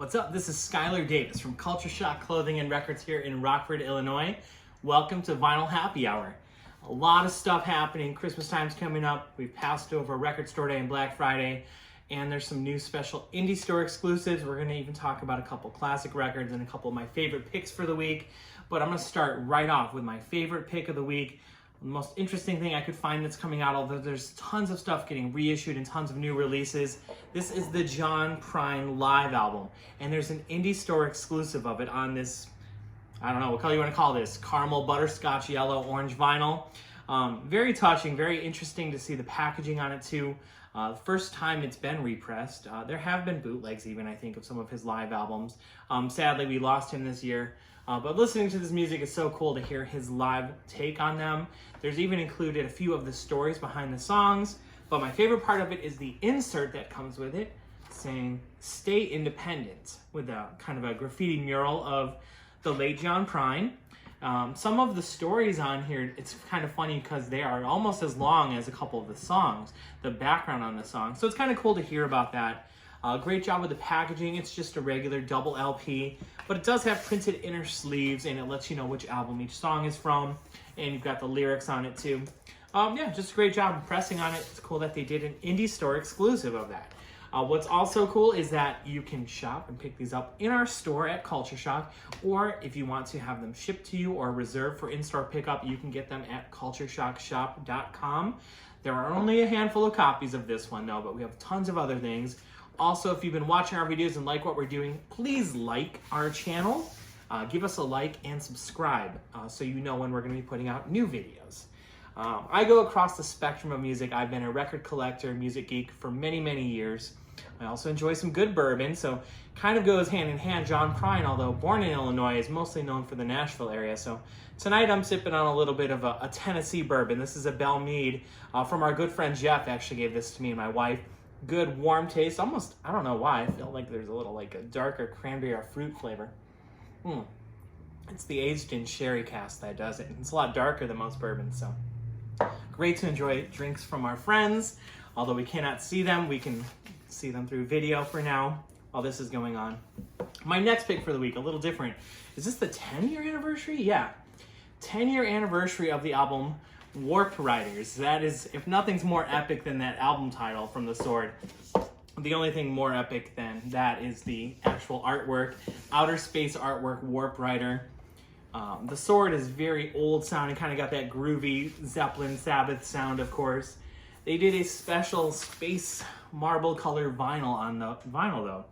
What's up? This is Skylar Davis from Culture Shock Clothing and Records here in Rockford, Illinois. Welcome to Vinyl Happy Hour. A lot of stuff happening. Christmas time's coming up. We've passed over Record Store Day and Black Friday, and there's some new special indie store exclusives. We're going to even talk about a couple classic records and a couple of my favorite picks for the week. But I'm going to start right off with my favorite pick of the week. The most interesting thing I could find that's coming out, although there's tons of stuff getting reissued and tons of new releases. This is the John Prine live album, and there's an indie store exclusive of it on this, I don't know, what color you want to call this, caramel, butterscotch, yellow, orange vinyl. Very touching, very interesting to see the packaging on it too. The first time it's been repressed. There have been bootlegs even, I think, of some of his live albums. Sadly, we lost him this year. But listening to this music is so cool to hear his live take on them. There's even included a few of the stories behind the songs. But my favorite part of it is the insert that comes with it, saying, "Stay independent," with a kind of a graffiti mural of the late John Prine. Some of the stories on here, it's kind of funny because they are almost as long as a couple of the songs, the background on the song. So it's kind of cool to hear about that. Great job with the packaging. It's just a regular double LP, but it does have printed inner sleeves, and it lets you know which album each song is from, and you've got the lyrics on it too. Yeah, just a great job pressing on it. It's cool that they did an indie store exclusive of that. What's also cool is that you can shop and pick these up in our store at Culture Shock, or if you want to have them shipped to you or reserved for in-store pickup, you can get them at cultureshockshop.com. There are only a handful of copies of this one though, but we have tons of other things. Also, if you've been watching our videos and like what we're doing, please like our channel. Give us a like and subscribe so you know when we're going to be putting out new videos. I go across the spectrum of music. I've been a record collector, music geek for many, many years. I also enjoy some good bourbon, so kind of goes hand in hand. John Prine, although born in Illinois, is mostly known for the Nashville area. So tonight I'm sipping on a little bit of a Tennessee bourbon. This is a Bell Mead from our good friend Jeff. Actually gave this to me and my wife. Good warm taste, almost, I don't know why, I feel like there's a little like a darker cranberry or fruit flavor. It's the aged in sherry cask that does it. It's a lot darker than most bourbons, so great to enjoy drinks from our friends. Although we cannot see them, we can see them through video for now while this is going on. My next pick for the week, a little different. Is this the 10-year anniversary? Yeah, 10-year anniversary of the album Warped Riders. That is, if nothing's more epic than that album title from The Sword, the only thing more epic than that is the actual artwork, outer space artwork, Warped Rider. The Sword is very old sounding, kind of got that groovy Zeppelin Sabbath sound, of course. They did a special space marble color vinyl on the vinyl though.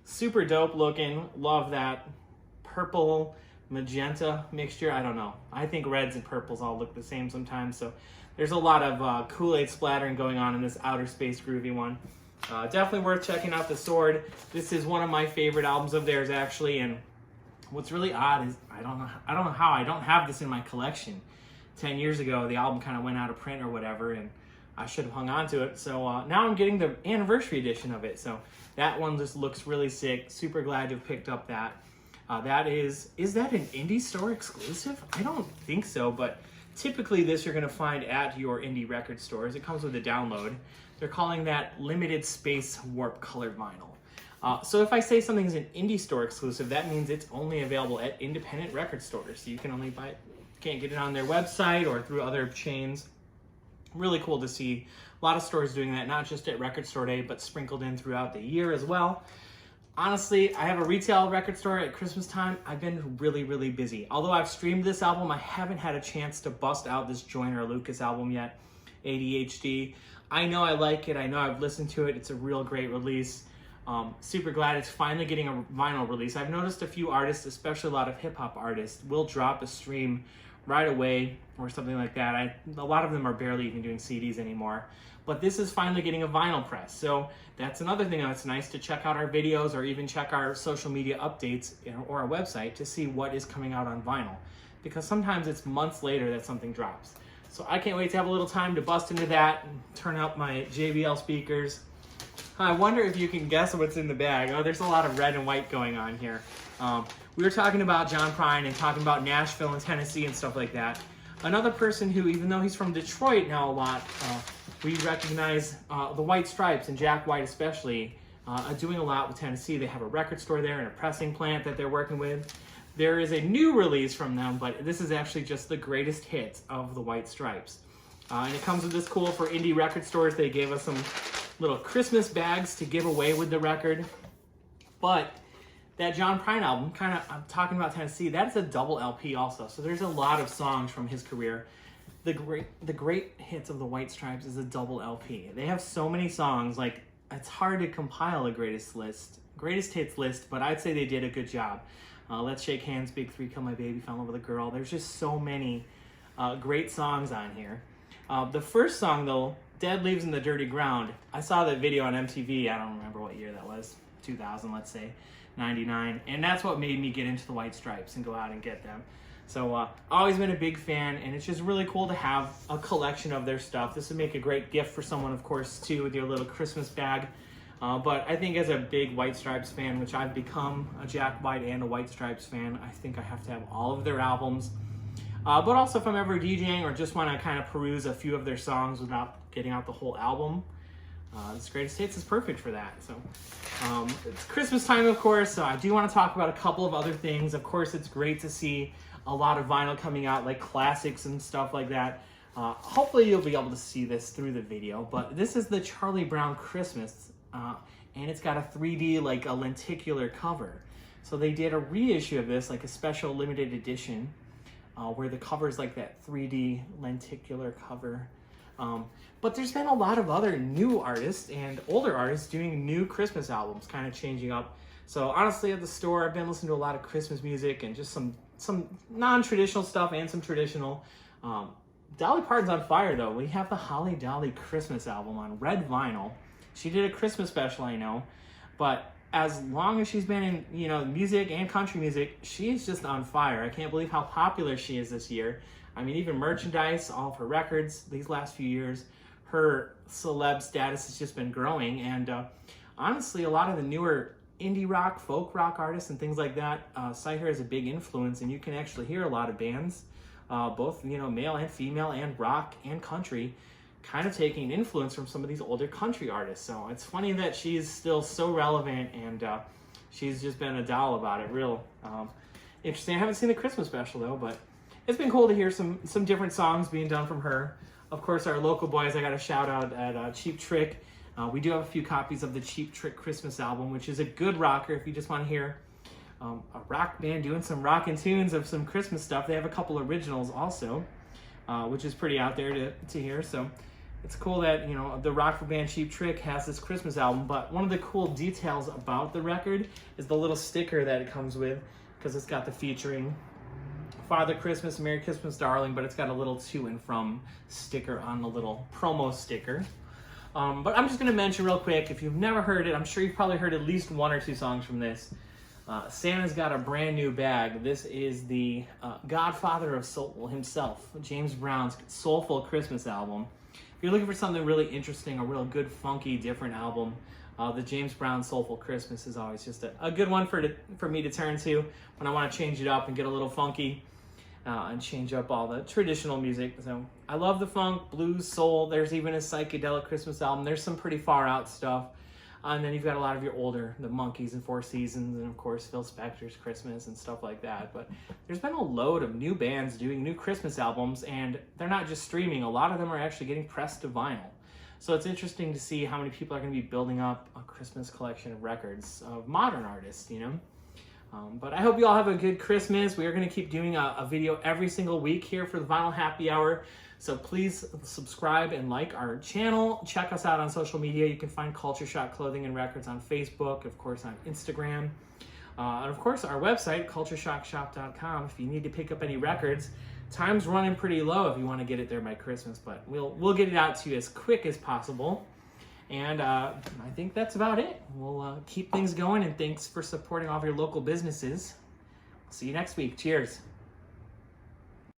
Super dope looking, love that purple magenta mixture. I don't know. I think reds and purples all look the same sometimes, so there's a lot of Kool-Aid splattering going on in this outer space groovy one. Definitely worth checking out The Sword. This is one of my favorite albums of theirs actually, and what's really odd is I don't know how I don't have this in my collection. 10 years ago the album kind of went out of print or whatever, and I should have hung on to it. So now I'm getting the anniversary edition of it, so that one just looks really sick. Super glad to have picked up that. Is that an indie store exclusive? I don't think so, but typically this you're gonna find at your indie record stores. It comes with a download. They're calling that limited space warp colored vinyl. So if I say something's an indie store exclusive, that means it's only available at independent record stores. So you can only buy it, can't get it on their website or through other chains. Really cool to see a lot of stores doing that, not just at Record Store Day, but sprinkled in throughout the year as well. Honestly, I have a retail record store at Christmas time. I've been really, really busy. Although I've streamed this album, I haven't had a chance to bust out this Joyner Lucas album yet, ADHD. I know I like it. I know I've listened to it. It's a real great release. Super glad it's finally getting a vinyl release. I've noticed a few artists, especially a lot of hip-hop artists, will drop a stream right away or something like that. A lot of them are barely even doing CDs anymore. But this is finally getting a vinyl press. So that's another thing that's nice to check out our videos or even check our social media updates or our website to see what is coming out on vinyl. Because sometimes it's months later that something drops. So I can't wait to have a little time to bust into that and turn up my JBL speakers. I wonder if you can guess what's in the bag. Oh, there's a lot of red and white going on here. We were talking about John Prine and talking about Nashville and Tennessee and stuff like that. Another person who, even though he's from Detroit now a lot, we recognize the White Stripes and Jack White especially. doing a lot with Tennessee. They have a record store there and a pressing plant that they're working with. There is a new release from them, but this is actually just the greatest hits of the White Stripes. And it comes with this cool for indie record stores. They gave us some little Christmas bags to give away with the record. But that John Prine album, I'm talking about Tennessee, that's a double LP also. So there's a lot of songs from his career. The great hits of the White Stripes is a double LP. They have so many songs, like it's hard to compile a greatest hits list, but I'd say they did a good job. Let's Shake Hands, Big Three, Kill My Baby, Fell in Love with a Girl. There's just so many great songs on here. The first song though, Dead Leaves in the Dirty Ground, I saw that video on MTV, I don't remember what year that was, 2000 let's say, 99, and that's what made me get into the White Stripes and go out and get them. So always been a big fan, and it's just really cool to have a collection of their stuff. This would make a great gift for someone, of course, too, with your little Christmas bag. But I think as a big White Stripes fan, which I've become a Jack White and a White Stripes fan, I think I have to have all of their albums. But also if I'm ever DJing or just want to kind of peruse a few of their songs without getting out the whole album, this Greatest Hits is perfect for that. So it's Christmas time, of course, so I do want to talk about a couple of other things. Of course, it's great to see a lot of vinyl coming out, like classics and stuff like that. Hopefully you'll be able to see this through the video, but this is the Charlie Brown Christmas, and it's got a 3D, like a lenticular cover. So they did a reissue of this, like a special limited edition, where the cover is like that 3D lenticular cover. But there's been a lot of other new artists and older artists doing new Christmas albums, kind of changing up. So honestly, at the store, I've been listening to a lot of Christmas music and just some non-traditional stuff and some traditional. Dolly Parton's on fire though. We have the Holly Dolly Christmas album on red vinyl. She did a Christmas special, I know, but as long as she's been in, music and country music, she's just on fire. I can't believe how popular she is this year. I mean, even merchandise, all of her records these last few years, her celeb status has just been growing. And honestly, a lot of the newer indie rock, folk rock artists and things like that cite her as a big influence, and you can actually hear a lot of bands, both male and female and rock and country, kind of taking influence from some of these older country artists. So it's funny that she's still so relevant, and she's just been a doll about it. Real interesting. I haven't seen the Christmas special though, but it's been cool to hear some different songs being done from her. Of course, our local boys, I got a shout out at Cheap Trick. We do have a few copies of the Cheap Trick Christmas album, which is a good rocker if you just want to hear a rock band doing some rockin' tunes of some Christmas stuff. They have a couple originals also, which is pretty out there to hear. So it's cool that, the Rockford band Cheap Trick has this Christmas album. But one of the cool details about the record is the little sticker that it comes with, because it's got the featuring Father Christmas, Merry Christmas, Darling, but it's got a little to and from sticker on the little promo sticker. But I'm just going to mention real quick, if you've never heard it, I'm sure you've probably heard at least one or two songs from this. Santa's Got a Brand New Bag. This is the godfather of soul himself, James Brown's soulful Christmas album. If you're looking for something really interesting, a real good, funky, different album, the James Brown Soulful Christmas is always just a good one for me to turn to when I want to change it up and get a little funky. And change up all the traditional music. So I love the funk, blues, soul. There's even a psychedelic Christmas album. There's some pretty far out stuff. And then you've got a lot of your older, the Monkees and Four Seasons, and of course Phil Spector's Christmas and stuff like that. But there's been a load of new bands doing new Christmas albums, and they're not just streaming. A lot of them are actually getting pressed to vinyl. So it's interesting to see how many people are going to be building up a Christmas collection of records of modern artists, But I hope you all have a good Christmas. We are going to keep doing a video every single week here for the Vinyl Happy Hour. So please subscribe and like our channel. Check us out on social media. You can find Culture Shock Clothing and Records on Facebook, of course on Instagram. And of course our website, cultureshockshop.com. If you need to pick up any records, time's running pretty low if you want to get it there by Christmas, but we'll get it out to you as quick as possible. And I think that's about it. We'll keep things going, and thanks for supporting all of your local businesses. See you next week. Cheers.